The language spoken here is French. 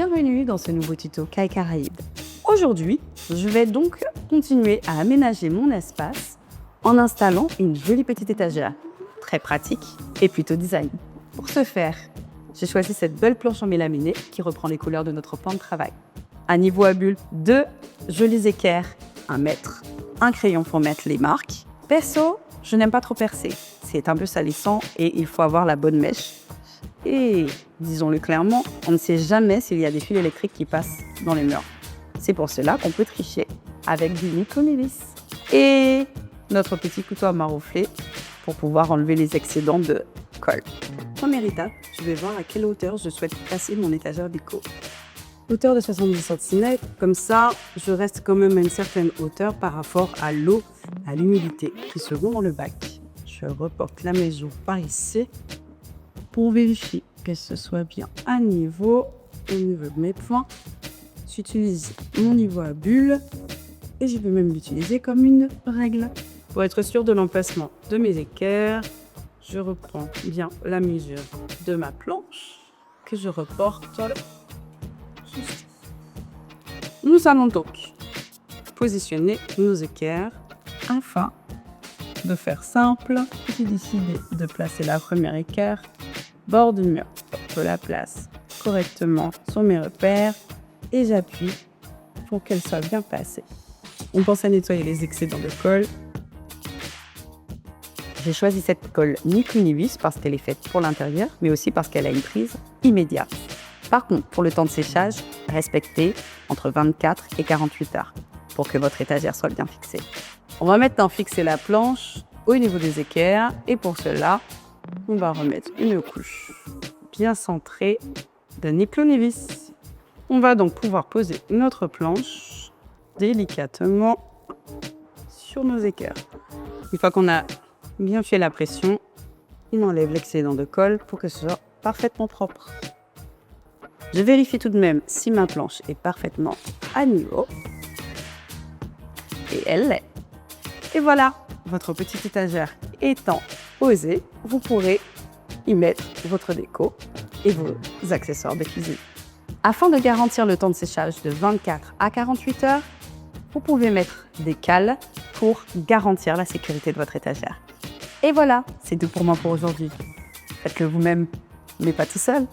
Bienvenue dans ce nouveau tuto Kai Caraïbes. Aujourd'hui, je vais donc continuer à aménager mon espace en installant une jolie petite étagère, très pratique et plutôt design. Pour ce faire, j'ai choisi cette belle planche en mélaminé qui reprend les couleurs de notre plan de travail. Un niveau à bulles, 2 jolis équerres, 1 mètre, un crayon pour mettre les marques. Perso, je n'aime pas trop percer, c'est un peu salissant et il faut avoir la bonne mèche. Et, disons-le clairement, on ne sait jamais s'il y a des fils électriques qui passent dans les murs. C'est pour cela qu'on peut tricher avec du micro-milice. Et notre petit couteau à maroufler pour pouvoir enlever les excédents de colle. Première étape, je vais voir à quelle hauteur je souhaite placer mon étagère déco. Hauteur de 70 cm, comme ça, je reste quand même à une certaine hauteur par rapport à l'eau, à l'humidité qui seront dans le bac. Je reporte la mesure par ici pour vérifier que ce soit bien à niveau, au niveau de mes points. J'utilise mon niveau à bulles et je vais même l'utiliser comme une règle. Pour être sûr de l'emplacement de mes équerres, je reprends bien la mesure de ma planche que je reporte ici. Nous allons donc positionner nos équerres afin de faire simple. J'ai décidé de placer la première équerre bord du mur. Je la place correctement sur mes repères et j'appuie pour qu'elle soit bien placée. On pense à nettoyer les excédents de colle. J'ai choisi cette colle ni cul ni vis parce qu'elle est faite pour l'intérieur, mais aussi parce qu'elle a une prise immédiate. Par contre, pour le temps de séchage, respectez entre 24 et 48 heures pour que votre étagère soit bien fixée. On va maintenant fixer la planche au niveau des équerres et pour cela, on va remettre une couche bien centrée de nickel-vis. On va donc pouvoir poser notre planche délicatement sur nos équerres. Une fois qu'on a bien fait la pression, on enlève l'excédent de colle pour que ce soit parfaitement propre. Je vérifie tout de même si ma planche est parfaitement à niveau. Et elle l'est. Et voilà, votre petite étagère étant posée, vous pourrez y mettre votre déco et vos accessoires de cuisine. Afin de garantir le temps de séchage de 24 à 48 heures, vous pouvez mettre des cales pour garantir la sécurité de votre étagère. Et voilà, c'est tout pour moi pour aujourd'hui. Faites-le vous-même, mais pas tout seul.